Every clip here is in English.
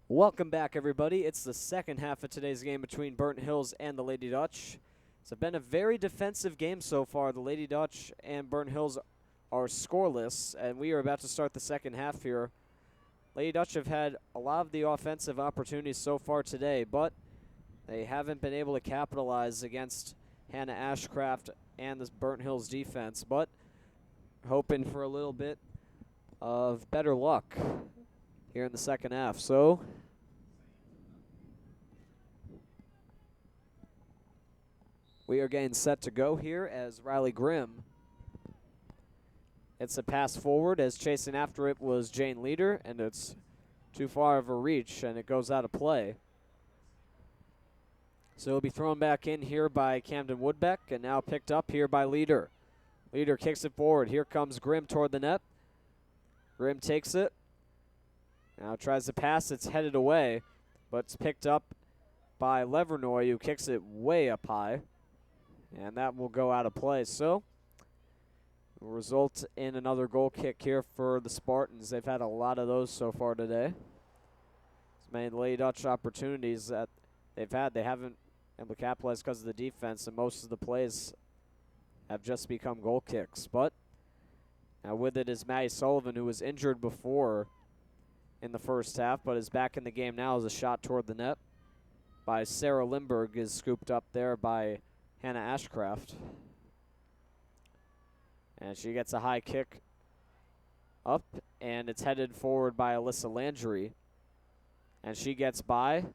Welcome back, everybody. It's the second half of today's game between Burnt Hills and the Lady Dutch. It's been a very defensive game so far. The Lady Dutch and Burnt Hills are scoreless, and we are about to start the second half here. Lady Dutch have had a lot of the offensive opportunities so far today, but they haven't been able to capitalize against Hannah Ashcraft and the Burnt Hills defense, but hoping for a little bit of better luck here in the second half. So we are getting set to go here as Riley Grimm. It's a pass forward as chasing after it was Jane Leader, and it's too far of a reach, and it goes out of play. So it'll be thrown back in here by Camden Woodbeck, and now picked up here by Leader. Leader kicks it forward. Here comes Grimm toward the net. Grimm takes it. Now tries to pass. It's headed away, but it's picked up by Levernoy, who kicks it way up high. And that will go out of play. So will result in another goal kick here for the Spartans. They've had a lot of those so far today. As many Lady Dutch opportunities that they've had, they haven't been able to capitalize because of the defense, and most of the plays have just become goal kicks. But now with it is Maddie Sullivan, who was injured before in the first half, but is back in the game now as a shot toward the net by Sarah Lindberg is scooped up there by Hannah Ashcraft. And she gets a high kick up, and it's headed forward by Alyssa Landry. And she gets by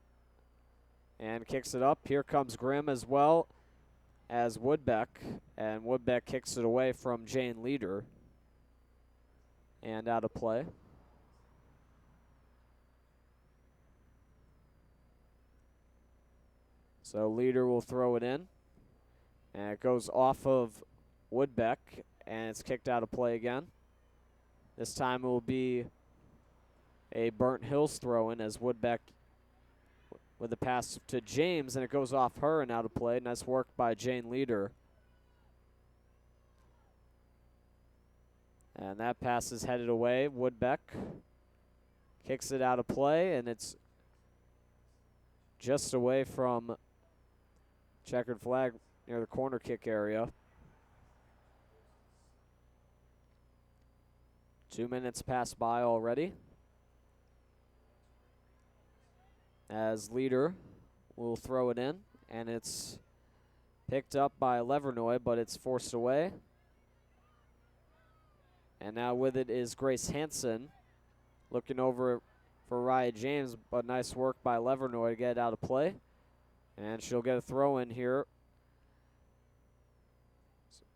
and kicks it up. Here comes Grimm as well as Woodbeck, and Woodbeck kicks it away from Jane Leader and out of play. So Leader will throw it in, and it goes off of Woodbeck, and it's kicked out of play again. This time it will be a Burnt Hills throw-in as Woodbeck with a pass to James, and it goes off her and out of play. Nice work by Jane Leader. And that pass is headed away. Woodbeck kicks it out of play, and it's just away from checkered flag near the corner kick area. 2 minutes pass by already. As Leader will throw it in, and it's picked up by Levernoy, but it's forced away. And now with it is Grace Hansen looking over for Ryan James, but nice work by Levernoy to get it out of play. And she'll get a throw in here. So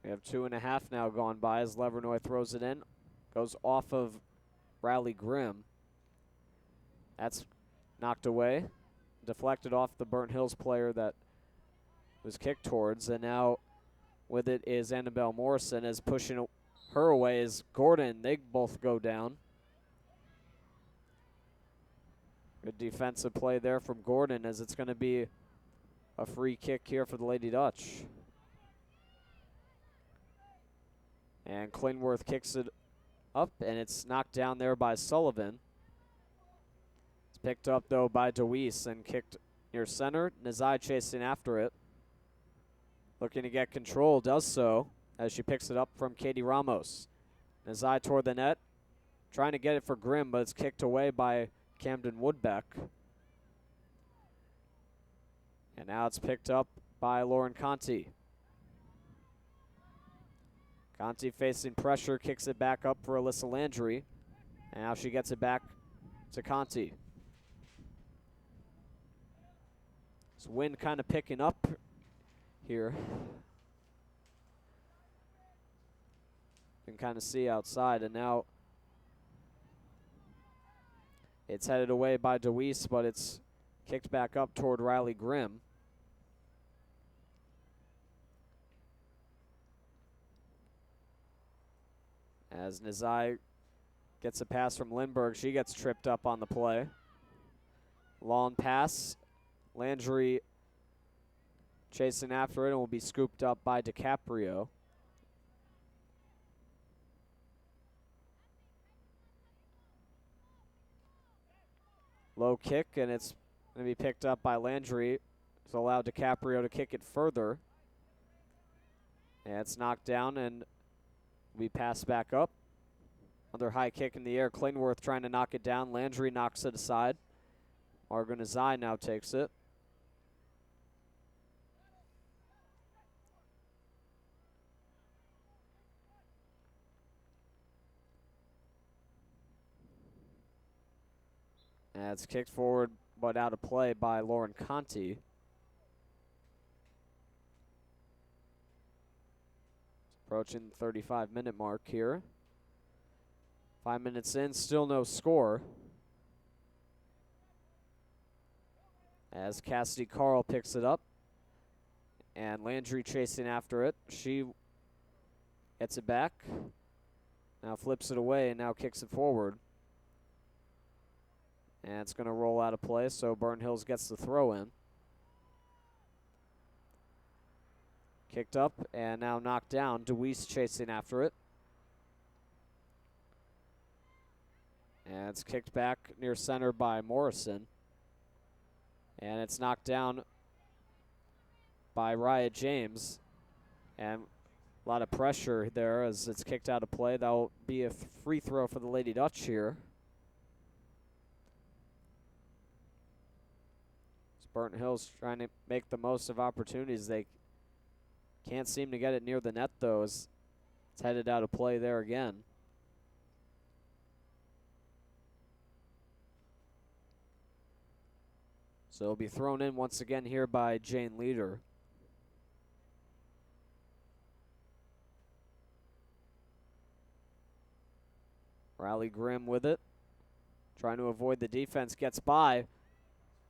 we have 2.5 now gone by as Levernoy throws it in. Goes off of Riley Grimm. That's knocked away. Deflected off the Burnt Hills player that was kicked towards. And now with it is Annabelle Morrison as pushing her away is Gordon. They both go down. Good defensive play there from Gordon as it's going to be a free kick here for the Lady Dutch. And Klingworth kicks it up, and it's knocked down there by Sullivan. It's picked up, though, by DeWeese and kicked near center. Nazai chasing after it. Looking to get control, does so as she picks it up from Katie Ramos. Nazai toward the net, trying to get it for Grimm, but it's kicked away by Camden Woodbeck. And now it's picked up by Lauren Conti. Conti facing pressure, kicks it back up for Alyssa Landry. And now she gets it back to Conti. This wind kind of picking up here. You can kind of see outside, and now it's headed away by DeWeese, but it's kicked back up toward Riley Grimm. As Nazai gets a pass from Lindberg, she gets tripped up on the play. Long pass. Landry chasing after it and will be scooped up by DiCaprio. Low kick, and it's going to be picked up by Landry. It's allowed DiCaprio to kick it further. And it's knocked down and we pass back up. Another high kick in the air. Klingworth trying to knock it down. Landry knocks it aside. Margot Nazai now takes it. And it's kicked forward but out of play by Lauren Conti. Approaching the 35-minute mark here. 5 minutes in, still no score. As Cassidy Carl picks it up. And Landry chasing after it. She gets it back. Now flips it away and now kicks it forward. And it's going to roll out of play, so Burnt Hills gets the throw in. Kicked up and now knocked down. DeWeese chasing after it. And it's kicked back near center by Morrison. And it's knocked down by Raya James. And a lot of pressure there as it's kicked out of play. That will be a free throw for the Lady Dutch here. Burnt Hills trying to make the most of opportunities. They can't seem to get it near the net, though, as it's headed out of play there again. So it'll be thrown in once again here by Jane Leader. Riley Grimm with it. Trying to avoid the defense. Gets by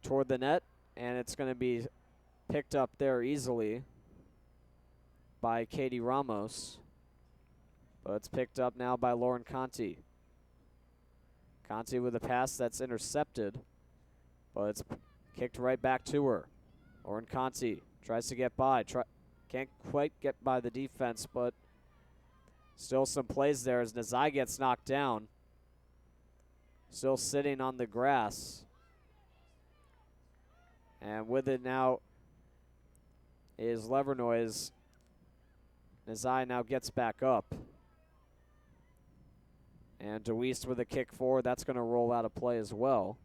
toward the net. And it's going to be picked up there easily by Katie Ramos. But it's picked up now by Lauren Conti. Conti with a pass that's intercepted. But it's kicked right back to her. Lauren Conti tries to get by. Can't quite get by the defense, but still some plays there as Nazai gets knocked down. Still sitting on the grass. And with it now is Levernois. Nazai now gets back up. And DeWeese with a kick forward. That's going to roll out of play as well.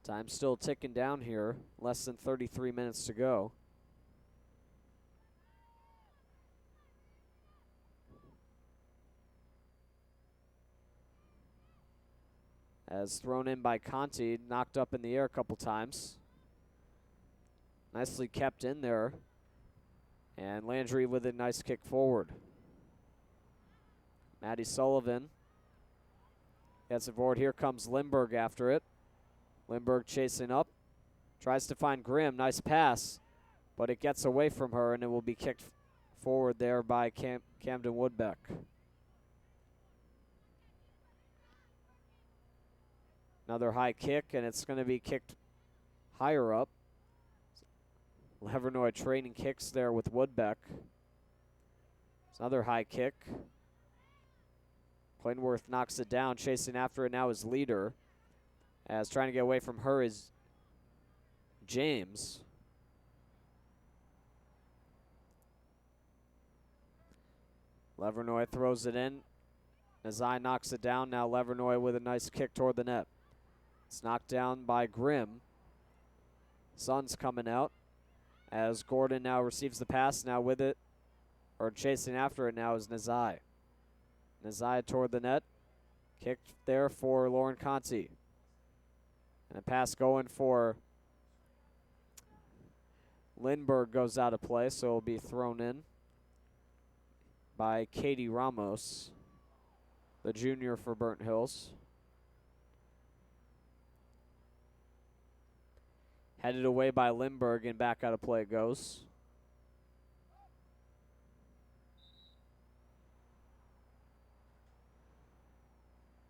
Time still ticking down here. Less than 33 minutes to go. As thrown in by Conti, knocked up in the air a couple times. Nicely kept in there. And Landry with a nice kick forward. Maddie Sullivan gets it forward. Here comes Lindbergh after it. Lindbergh chasing up. Tries to find Grimm. Nice pass. But it gets away from her, and it will be kicked forward there by Camden Woodbeck. Another high kick, and it's going to be kicked higher up. Levernois trading kicks there with Woodbeck. It's another high kick. Klingworth knocks it down. Chasing after it now is Leader. As trying to get away from her is James. Levernois throws it in. Nazai knocks it down. Now Levernois with a nice kick toward the net. It's knocked down by Grimm. Sun's coming out as Gordon now receives the pass. Now with it, or chasing after it now is Nazai. Nazai toward the net. Kicked there for Lauren Conti. And a pass going for Lindbergh goes out of play, so it'll be thrown in by Katie Ramos, the junior for Burnt Hills. Headed away by Lindbergh, and back out of play it goes.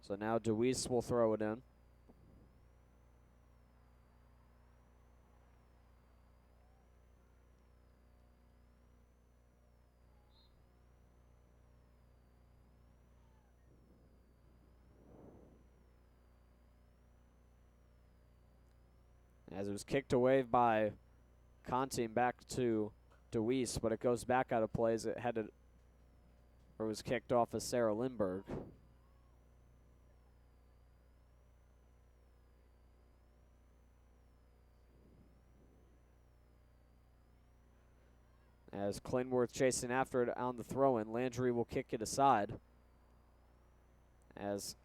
So now DeWeese will throw it in. as it was kicked away by Conti and back to DeWeese, but it goes back out of play as it headed, or was kicked off of Sarah Lindbergh. As Klingworth chasing after it on the throw-in, Landry will kick it aside. As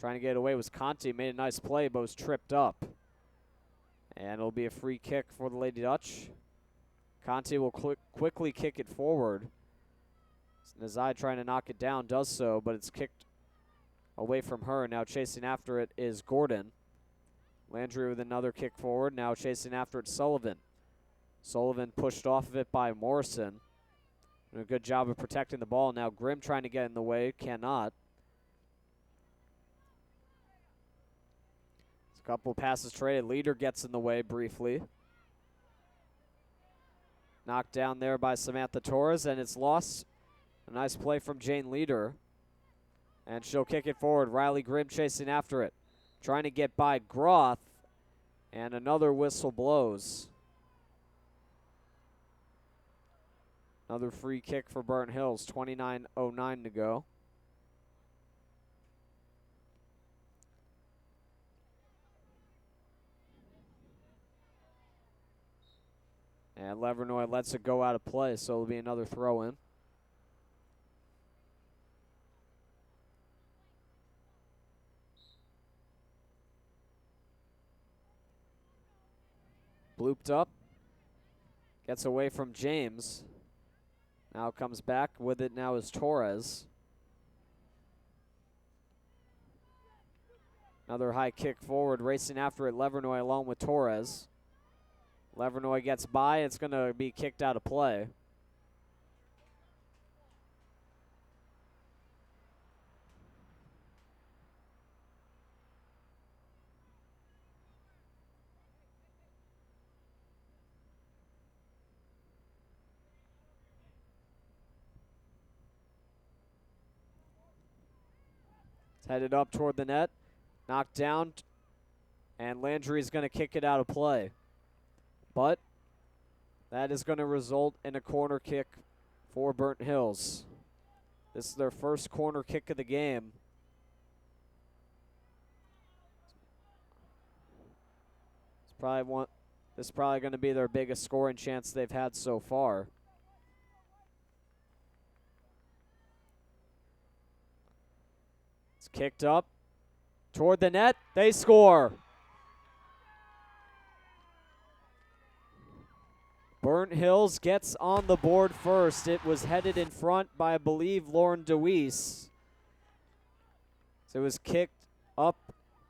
trying to get away was Conti, made a nice play, but was tripped up. And it'll be a free kick for the Lady Dutch. Conti will quickly kick it forward. Nazai trying to knock it down, does so, but it's kicked away from her. Now chasing after it is Gordon. Landry with another kick forward. Now chasing after it, Sullivan. Sullivan pushed off of it by Morrison. Doing a good job of protecting the ball. Now Grimm trying to get in the way, cannot. It's a couple passes traded. Leader gets in the way briefly. Knocked down there by Samantha Torres, and it's lost. A nice play from Jane Leader. And she'll kick it forward. Riley Grimm chasing after it. Trying to get by Groth, and another whistle blows. Another free kick for Burnt Hills, 29:09 to go. And Levernoy lets it go out of play, so it'll be another throw-in. Blooped up. Gets away from James. Now comes back with it now is Torres. Another high kick forward, racing after it, Levernoy along with Torres. Levernoy gets by, it's going to be kicked out of play. Headed up toward the net, knocked down, and Landry's going to kick it out of play. But that is going to result in a corner kick for Burnt Hills. This is their first corner kick of the game. This is probably going to be their biggest scoring chance they've had so far. Kicked up toward the net. They score. Burnt Hills gets on the board first. It was headed in front by, I believe, Lauren DeWeese. So it was kicked up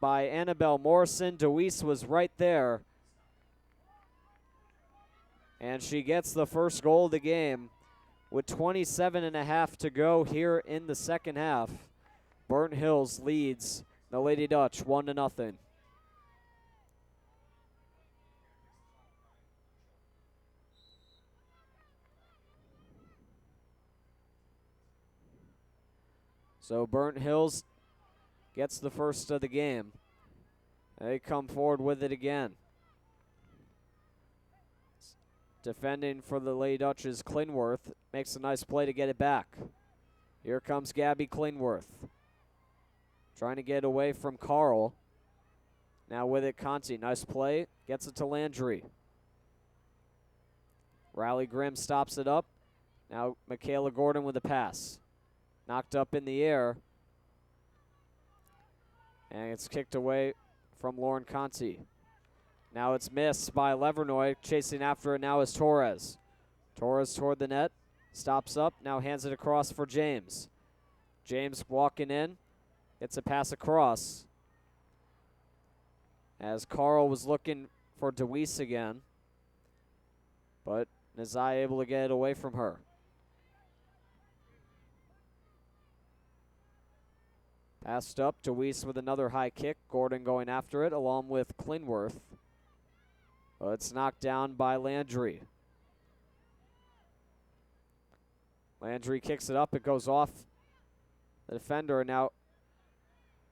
by Annabelle Morrison. DeWeese was right there. And she gets the first goal of the game with 27.5 to go here in the second half. Burnt Hills leads the Lady Dutch 1-0. So Burnt Hills gets the first of the game. They come forward with it again. Defending for the Lady Dutch is Klingworth. Makes a nice play to get it back. Here comes Gabby Klingworth. Trying to get away from Carl. Now with it, Conti. Nice play. Gets it to Landry. Riley Grimm stops it up. Now Michaela Gordon with a pass. Knocked up in the air. And it's kicked away from Lauren Conti. Now it's missed by Levernoy. Chasing after it now is Torres. Torres toward the net. Stops up. Now hands it across for James. James walking in. It's a pass across. As Carl was looking for DeWeese again. But Nazai able to get it away from her. Passed up. DeWeese with another high kick. Gordon going after it along with Klingworth. But it's knocked down by Landry. Landry kicks it up. It goes off the defender. Now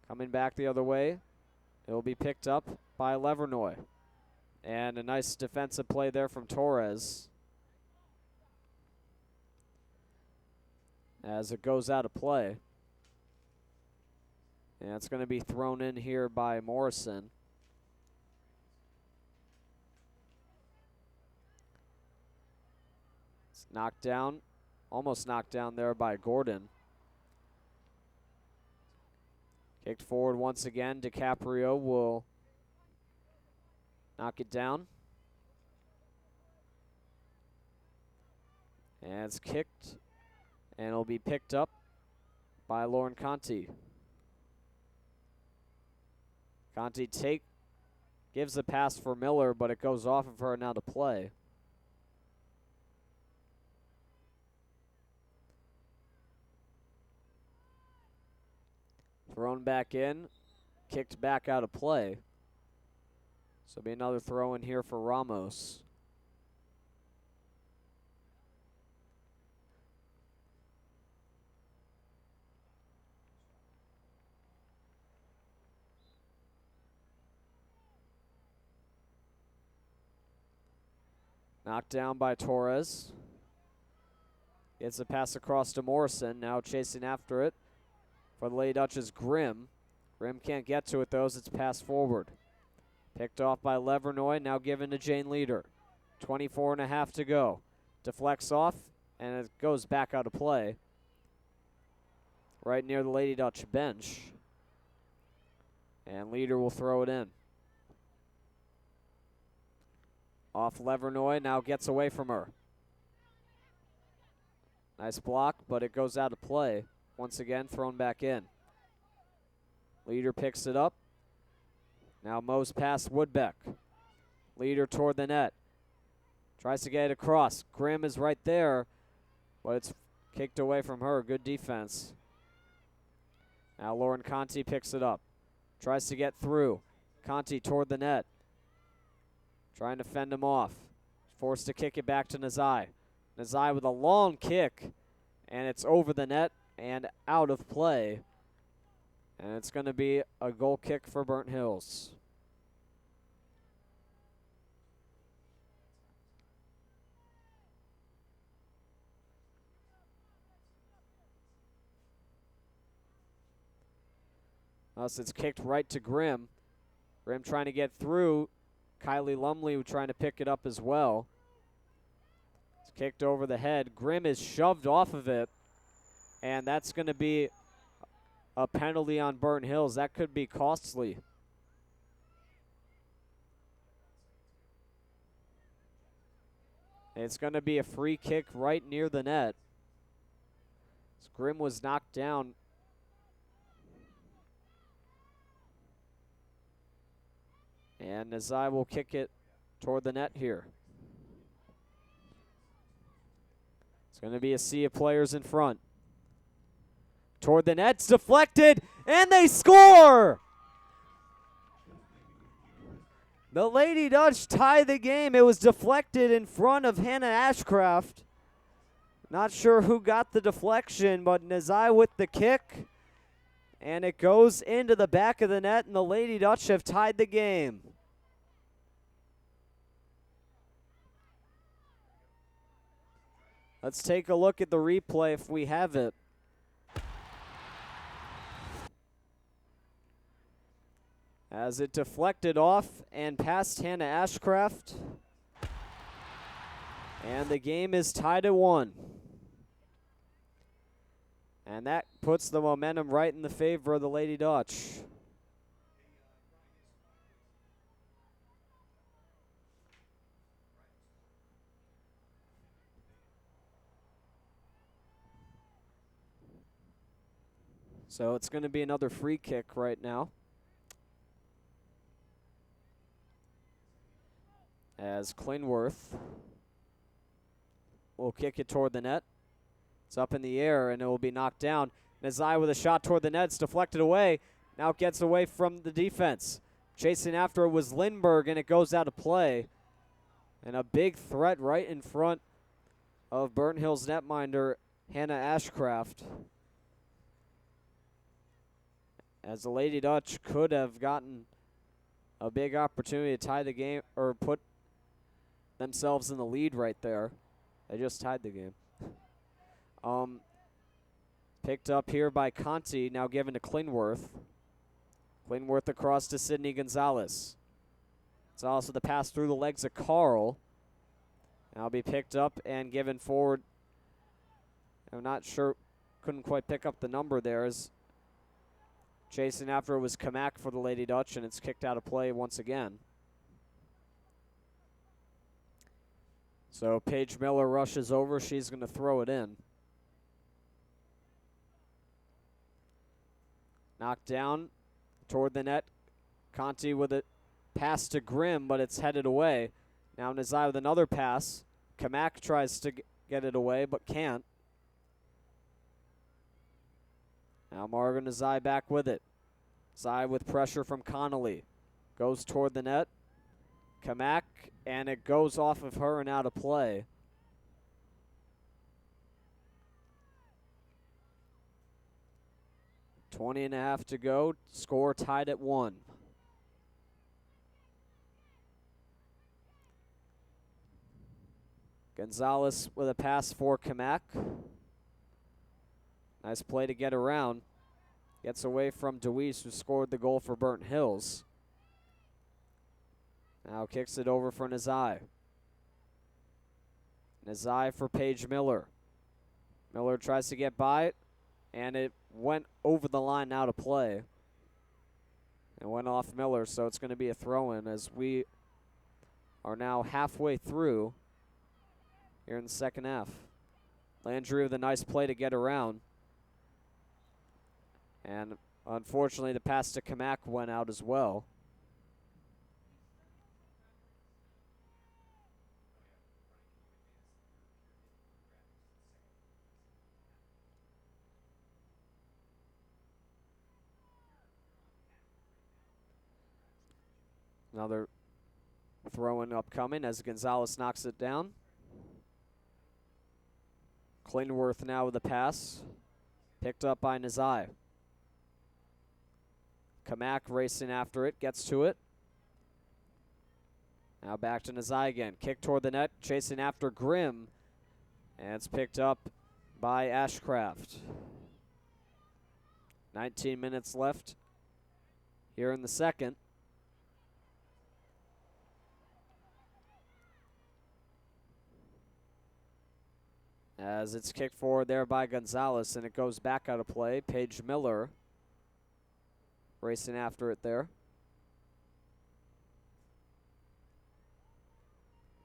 coming back the other way. It will be picked up by Levernoy. And a nice defensive play there from Torres. As it goes out of play. And it's going to be thrown in here by Morrison. It's knocked down, almost knocked down there by Gordon. Kicked forward once again. DiCaprio will knock it down. And it's kicked, and it'll be picked up by Lauren Conti. Conti gives the pass for Miller, but it goes off of her now to play. Thrown back in, kicked back out of play. So it'll be another throw in here for Ramos. Knocked down by Torres. Gets a pass across to Morrison. Now chasing after it for the Lady Dutch is Grimm. Grimm can't get to it, though, as it's passed forward. Picked off by Levernoy, now given to Jane Leader. 24.5 to go. Deflects off, and it goes back out of play. Right near the Lady Dutch bench. And Leader will throw it in. Off Levernoy, now gets away from her. Nice block, but it goes out of play. Once again, thrown back in. Leader picks it up. Now Mo's past Woodbeck. Leader toward the net. Tries to get it across. Grimm is right there, but it's kicked away from her. Good defense. Now Lauren Conti picks it up. Tries to get through. Conti toward the net. Trying to fend him off. Forced to kick it back to Nazai. Nazai with a long kick, and it's over the net and out of play. And it's going to be a goal kick for Burnt Hills. Thus it's kicked right to Grimm. Grimm trying to get through. Kylie Lumley trying to pick it up as well. It's kicked over the head. Grimm is shoved off of it, and that's going to be a penalty on Burnt Hills. That could be costly. It's going to be a free kick right near the net. Grimm was knocked down. And Nazai will kick it toward the net here. It's going to be a sea of players in front. Toward the net, it's deflected, and they score! The Lady Dutch tie the game. It was deflected in front of Hannah Ashcraft. Not sure who got the deflection, but Nazai with the kick. And it goes into the back of the net, and the Lady Dutch have tied the game. Let's take a look at the replay if we have it. As it deflected off and past Hannah Ashcraft. And the game is tied at 1. And that puts the momentum right in the favor of the Lady Dutch. So it's going to be another free kick right now. As Clinworth will kick it toward the net. It's up in the air, and it will be knocked down. Nazai with a shot toward the net. It's deflected away. Now it gets away from the defense. Chasing after it was Lindbergh, and it goes out of play. And a big threat right in front of Burnt Hills netminder Hannah Ashcraft. As the Lady Dutch could have gotten a big opportunity to tie the game or put themselves in the lead right there. They just tied the game. Picked up here by Conti, now given to Klingworth. Klingworth across to Sidney Gonzalez. It's also the pass through the legs of Carl. Now be picked up and given forward. I'm not sure, couldn't quite pick up the number there. As chasing after it was Kamak for the Lady Dutch, and it's kicked out of play once again. So Paige Miller rushes over. She's going to throw it in. Knocked down toward the net. Conti with it. Pass to Grimm, but it's headed away. Now Nazai with another pass. Kamak tries to get it away, but can't. Now Margaret Nazai back with it. Zai with pressure from Connolly. Goes toward the net. Kamak, and it goes off of her and out of play. .20.5 to go. Score tied at 1. Gonzalez with a pass for Kamak. Nice play to get around. Gets away from Deweese, who scored the goal for Burnt Hills. Now kicks it over for Nazai. Nazai for Paige Miller. Miller tries to get by it, and it went over the line out of play. It went off Miller, so it's going to be a throw-in as we are now halfway through here in the second half. Landry with a nice play to get around. And unfortunately, the pass to Kamak went out as well. Another throw-in upcoming as Gonzalez knocks it down. Klingworth now with the pass. Picked up by Nazai. Kamak racing after it, gets to it. Now back to Nazai again. Kick toward the net, chasing after Grimm. And it's picked up by Ashcraft. 19 minutes left here in the second. As it's kicked forward there by Gonzalez, and it goes back out of play. Paige Miller racing after it there.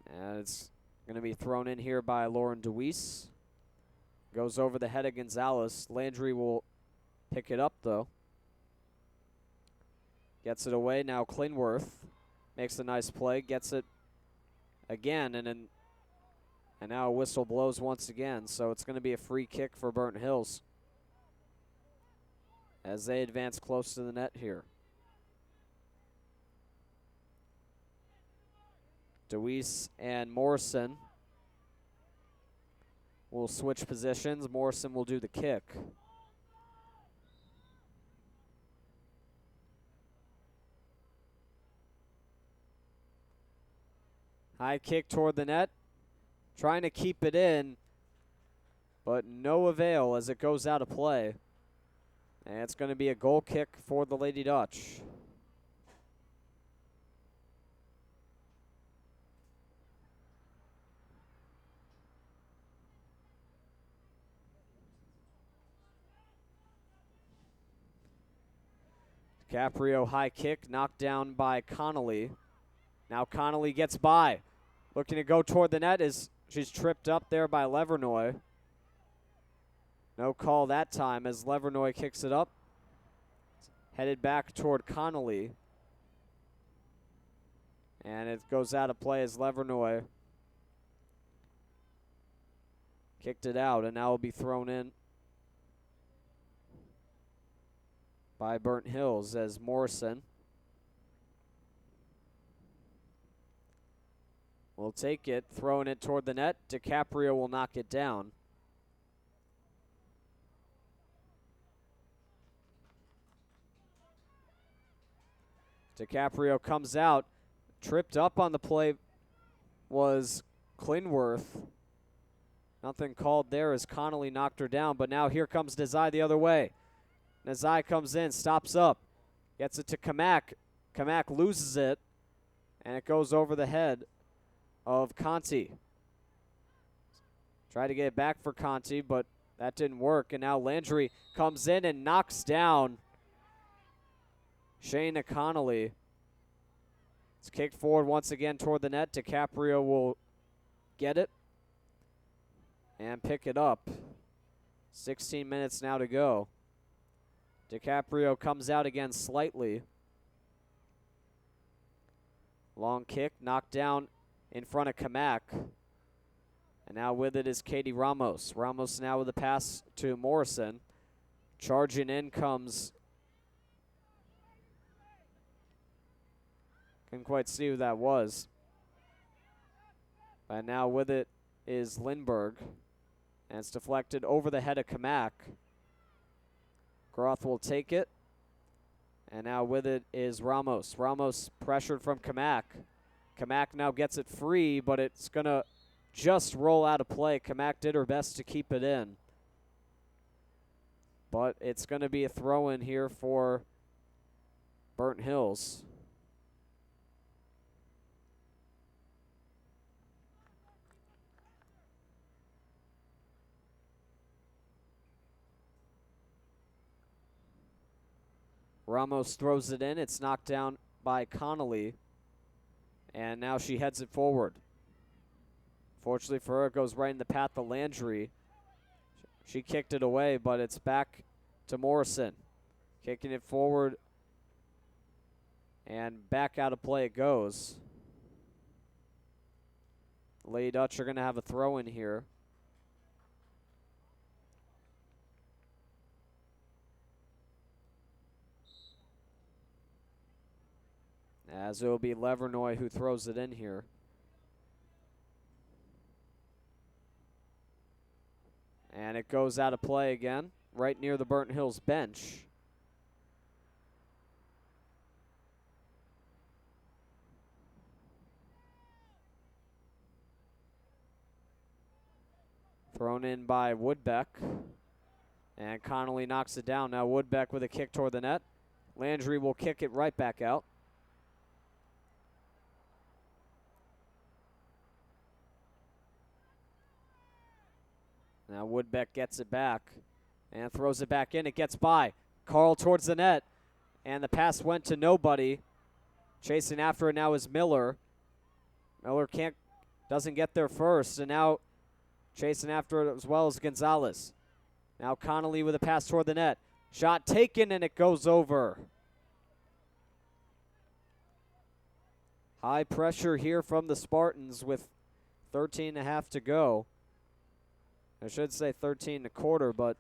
And it's going to be thrown in here by Lauren Deweese. Goes over the head of Gonzalez. Landry will pick it up, though. Gets it away. Now Klingworth makes a nice play. Gets it again, and now a whistle blows once again. So it's going to be a free kick for Burnt Hills as they advance close to the net here. Deweese and Morrison will switch positions. Morrison will do the kick. High kick toward the net. Trying to keep it in, but no avail as it goes out of play. And it's going to be a goal kick for the Lady Dutch. Caprio high kick knocked down by Connolly. Now Connolly gets by. Looking to go toward the net as she's tripped up there by Levernoy. No call that time as Levernoy kicks it up. Headed back toward Connolly. And it goes out of play as Levernoy kicked it out, and now will be thrown in by Burnt Hills as Morrison will take it, throwing it toward the net. DiCaprio will knock it down. DiCaprio comes out. Tripped up on the play was Clinworth. Nothing called there as Connolly knocked her down, but now here comes Nazai the other way. Nazai comes in, stops up, gets it to Kamak. Kamak loses it, and it goes over the head of Conti. Tried to get it back for Conti, but that didn't work, and now Landry comes in and knocks down Shayna Connolly. It's kicked forward once again toward the net. DiCaprio will get it and pick it up. 16 minutes now to go. DiCaprio comes out again slightly. Long kick, knocked down in front of Kamak. And now with it is Katie Ramos. Ramos now with a pass to Morrison. Charging in comes... Couldn't quite see who that was. And now with it is Lindberg. And it's deflected over the head of Kamak. Groth will take it. And now with it is Ramos. Ramos pressured from Kamak. Kamak now gets it free, but it's going to just roll out of play. Kamak did her best to keep it in. But it's going to be a throw-in here for Burnt Hills. Ramos throws it in. It's knocked down by Connolly. And now she heads it forward. Fortunately for her, it goes right in the path of Landry. She kicked it away, but it's back to Morrison. Kicking it forward. And back out of play it goes. The Lady Dutch are going to have a throw in here. As it will be Levernoy who throws it in here. And it goes out of play again, right near the Burnt Hills bench. Thrown in by Woodbeck. And Connolly knocks it down. Now Woodbeck with a kick toward the net. Landry will kick it right back out. Now Woodbeck gets it back and throws it back in. It gets by. Carl towards the net. And the pass went to nobody. Chasing after it now is Miller. Miller doesn't get there first. And now chasing after it as well as Gonzalez. Now Connolly with a pass toward the net. Shot taken and it goes over. High pressure here from the Spartans with 13.5 to go. I should say 13 and a quarter, but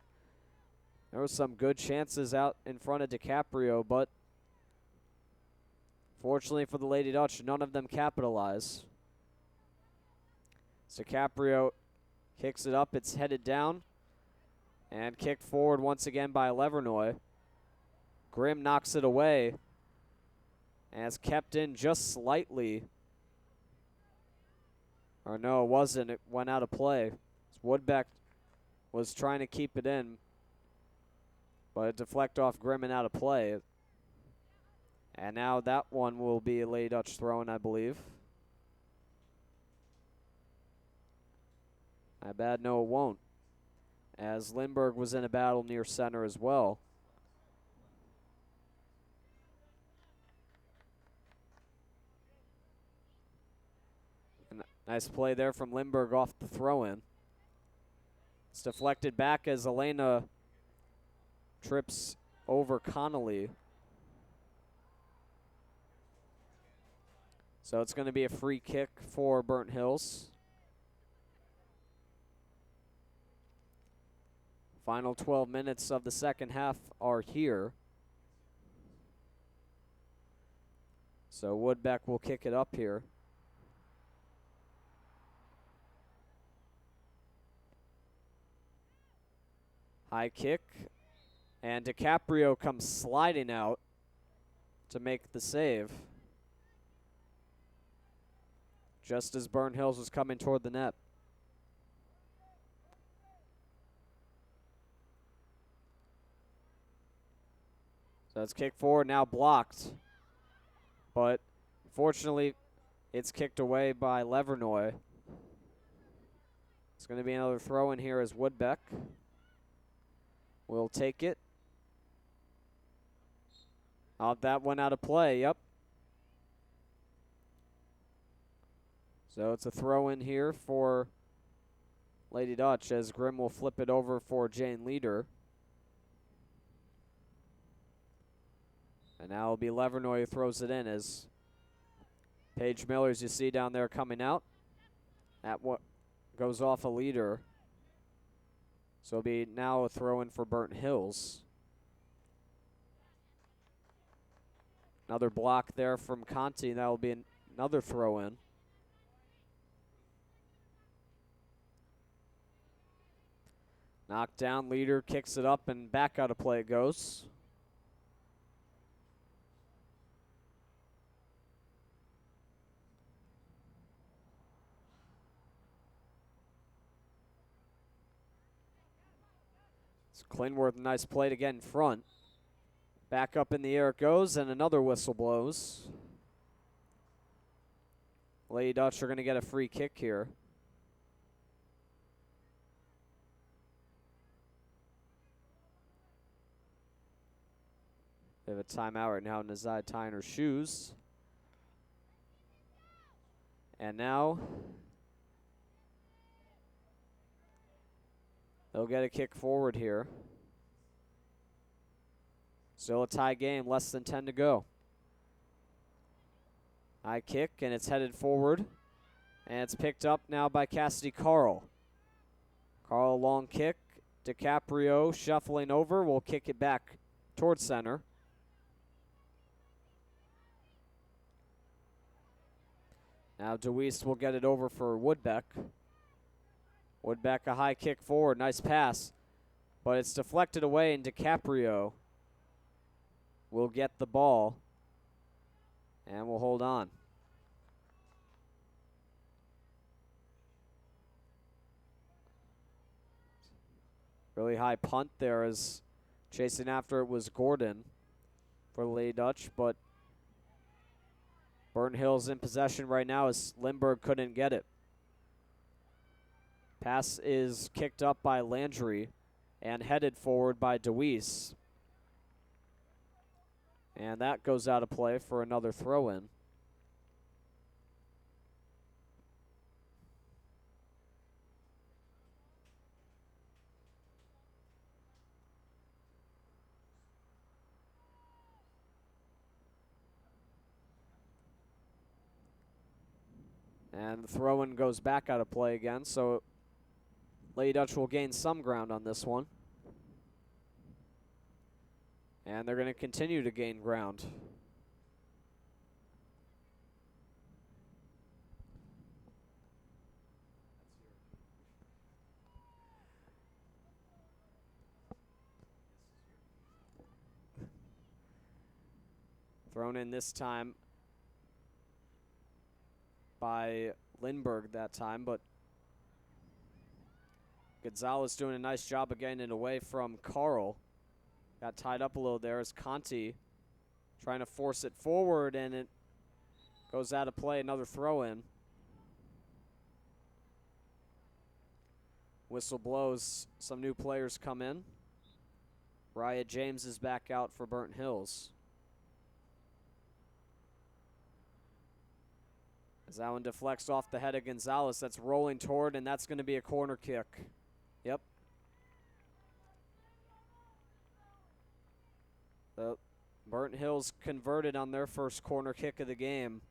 there were some good chances out in front of DiCaprio, but fortunately for the Lady Dutch, none of them capitalize. DiCaprio kicks it up, it's headed down, and kicked forward once again by Levernoy. Grimm knocks it away, and it's kept in just slightly. Or no, it wasn't, it went out of play. Woodbeck was trying to keep it in, but it deflected off Grimm and out of play. And now that one will be a Lady Dutch throw-in, I believe. My bad, no, it won't, as Lindberg was in a battle near center as well. And nice play there from Lindberg off the throw-in. It's deflected back as Elena trips over Connolly. So it's going to be a free kick for Burnt Hills. Final 12 minutes of the second half are here. So Woodbeck will kick it up here. High kick, and DiCaprio comes sliding out. to make the save just as Burnt Hills was coming toward the net. So it's kicked forward, now blocked. But fortunately, it's kicked away by Levernoy. It's going to be another throw in here as Woodbeck will take it. That went out of play, yep. So it's a throw in here for Lady Dutch as Grimm will flip it over for Jane Leader. And now it'll be Levernoy who throws it in as Paige Miller, as you see down there, coming out. That what goes off a Leader. So it'll be now a throw in for Burnt Hills. Another block there from Conti. That will be another throw in. Knocked down, Leader kicks it up and back out of play it goes. It's Clinworth, nice play to get in front. Back up in the air it goes, and another whistle blows. Lady Dutch are going to get a free kick here. They have a timeout right now. Nazai tying her shoes. And now they'll get a kick forward here. Still a tie game, less than 10 to go. High kick, and it's headed forward. And it's picked up now by Cassidy Carl. Carl, long kick. DiCaprio shuffling over, will kick it back towards center. Now DeWeese will get it over for Woodbeck. Woodbeck, a high kick forward, nice pass. But it's deflected away, and DiCaprio will get the ball and will hold on. Really high punt there as chasing after it was Gordon for the Lady Dutch, but Burnt Hills in possession right now as Lindbergh couldn't get it. Pass is kicked up by Landry and headed forward by DeWeese. And that goes out of play for another throw-in. And the throw-in goes back out of play again, so Lady Dutch will gain some ground on this one. And they're going to continue to gain ground. Thrown in this time by Lindbergh that time, but Gonzalez doing a nice job of getting it away from Carl. Got tied up a little there as Conti trying to force it forward, and it goes out of play. Another throw in. Whistle blows. Some new players come in. Raya James is back out for Burnt Hills. As that one deflects off the head of Gonzalez, that's rolling toward, and that's going to be a corner kick. Yep. The Burnt Hills converted on their first corner kick of the game.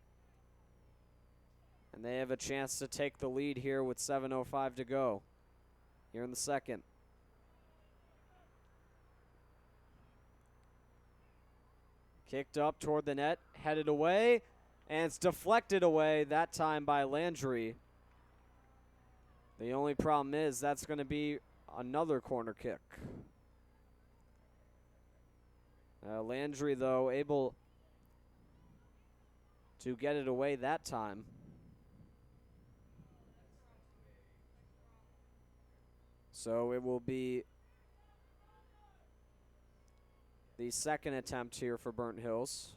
And they have a chance to take the lead here with 7:05 to go here in the second. Kicked up toward the net, headed away, and it's deflected away that time by Landry. The only problem is that's going to be another corner kick. Landry, though, able to get it away that time. So it will be the second attempt here for Burnt Hills,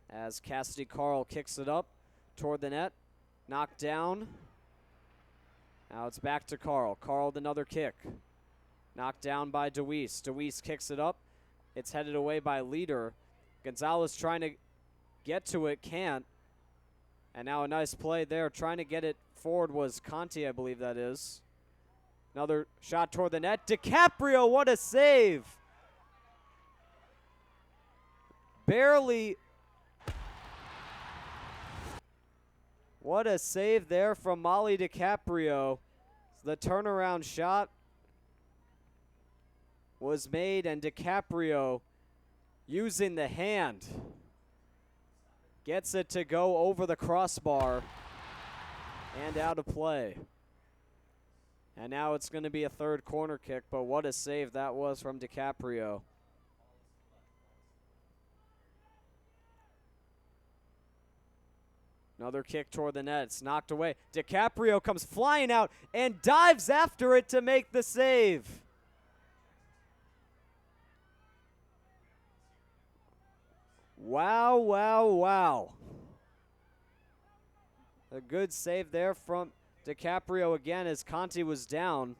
as Cassidy Carl kicks it up toward the net. Knocked down. Now it's back to Carl. Carl with another kick. Knocked down by DeWeese. DeWeese kicks it up. It's headed away by Leader. Gonzalez trying to get to it, can't. And now a nice play there. Trying to get it forward was Conti, I believe that is. Another shot toward the net. DiCaprio, what a save! Barely. What a save there from Molly DiCaprio. The turnaround shot was made, and DiCaprio, using the hand, gets it to go over the crossbar and out of play. And now it's going to be a third corner kick, but what a save that was from DiCaprio. Another kick toward the net. It's knocked away. DiCaprio comes flying out and dives after it to make the save. Wow, wow, wow. A good save there from DiCaprio again as Conti was down.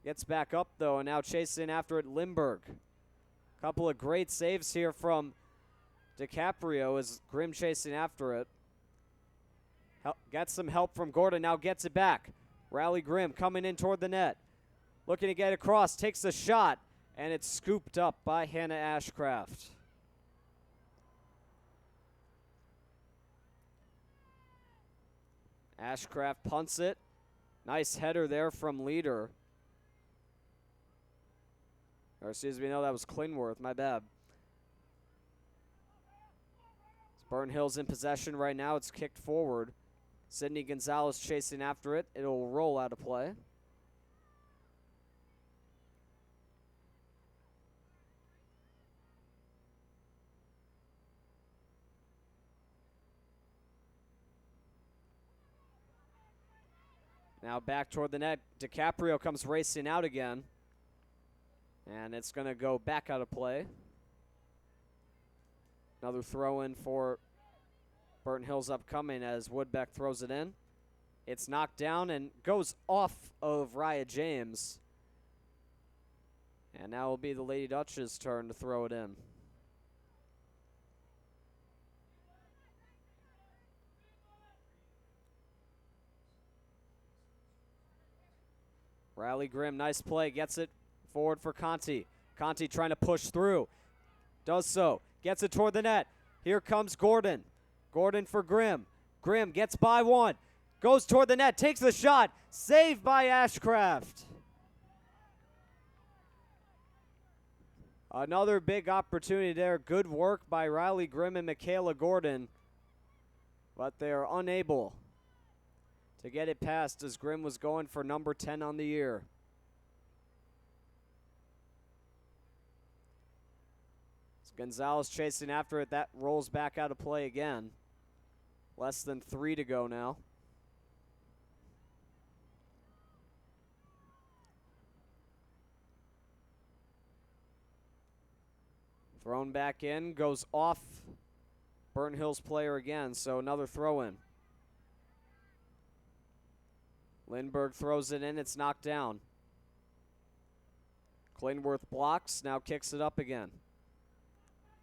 Gets back up though, and now chasing after it Lindberg. Couple of great saves here from DiCaprio as Grimm chasing after it. Gets some help from Gordon, now gets it back. Riley Grimm coming in toward the net. Looking to get across, takes a shot, and it's scooped up by Hannah Ashcraft. Ashcraft punts it. Nice header there from Leader. Or excuse me, no, that was Klingworth, my bad. Burnt Hills in possession right now. It's kicked forward. Sydney Gonzalez chasing after it. It'll roll out of play. Now back toward the net. DiCaprio comes racing out again. And it's going to go back out of play. Another throw in for Burnt Hills upcoming as Woodbeck throws it in. It's knocked down and goes off of Raya James. And now will be the Lady Dutch's turn to throw it in. Riley Grimm, nice play, gets it forward for Conti. Conti trying to push through. Does so. Gets it toward the net. Here comes Gordon. Gordon for Grimm. Grimm gets by one. Goes toward the net. Takes the shot. Saved by Ashcraft. Another big opportunity there. Good work by Riley Grimm and Michaela Gordon. But they are unable to get it past as Grimm was going for number 10 on the year. Gonzalez chasing after it. That rolls back out of play again. Less than 3 to go now. Thrown back in. Goes off Burnt Hills player again, so another throw in. Lindberg throws it in. It's knocked down. Klingworth blocks. Now kicks it up again.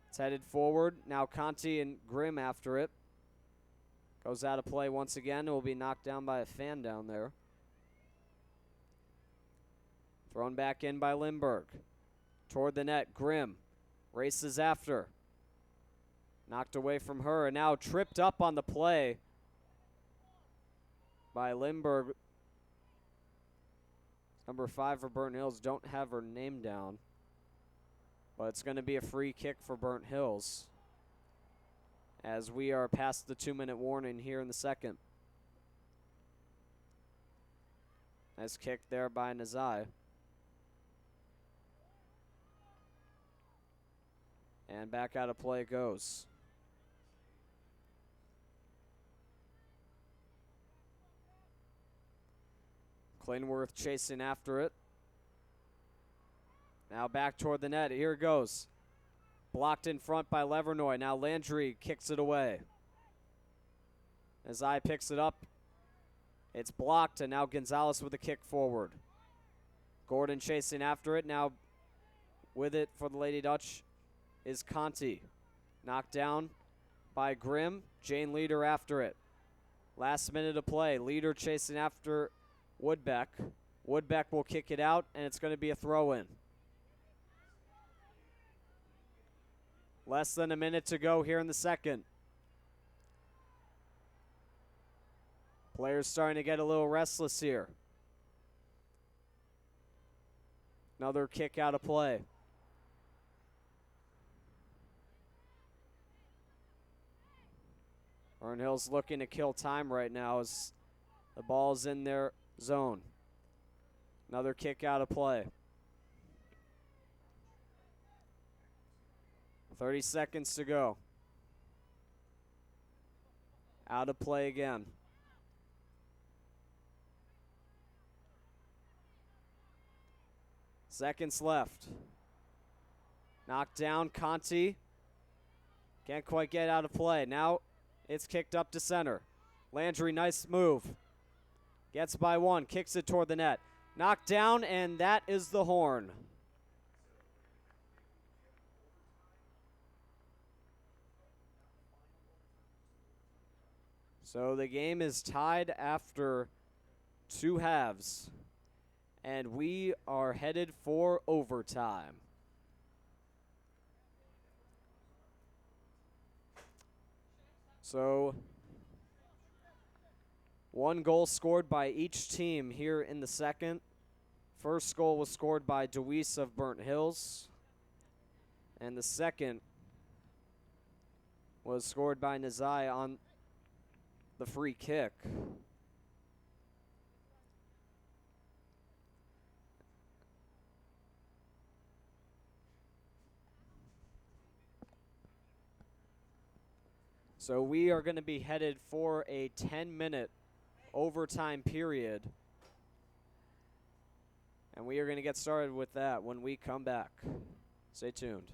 It's headed forward. Now Conti and Grimm after it. Goes out of play once again. It will be knocked down by a fan down there. Thrown back in by Lindberg. Toward the net. Grimm races after. Knocked away from her and now tripped up on the play by Lindberg. Number 5 for Burnt Hills. Don't have her name down. But it's going to be a free kick for Burnt Hills as we are past the 2-minute warning here in the second. Nice kick there by Nazai. And back out of play it goes. Claytonworth chasing after it. Now back toward the net. Here it goes. Blocked in front by Levernoy. Now Landry kicks it away. Azai picks it up. It's blocked, and now Gonzalez with a kick forward. Gordon chasing after it. Now with it for the Lady Dutch is Conti. Knocked down by Grimm. Jane Leader after it. Last minute of play. Leader chasing after Woodbeck. Woodbeck will kick it out, and it's going to be a throw-in. Less than a minute to go here in the second. Players starting to get a little restless here. Another kick out of play. Earnhill's looking to kill time right now as the ball's in their zone. Another kick out of play. 30 seconds to go. Out of play again. Seconds left. Knocked down, Conti. Can't quite get out of play. Now it's kicked up to center. Landry, nice move. Gets by one, kicks it toward the net. Knocked down, and that is the horn. So the game is tied after 2 halves, and we are headed for overtime. So 1 goal scored by each team here in the second. First goal was scored by Deweese of Burnt Hills, and the second was scored by Nazai on the free kick. So we are going to be headed for a 10-minute overtime period. And we are going to get started with that when we come back. Stay tuned.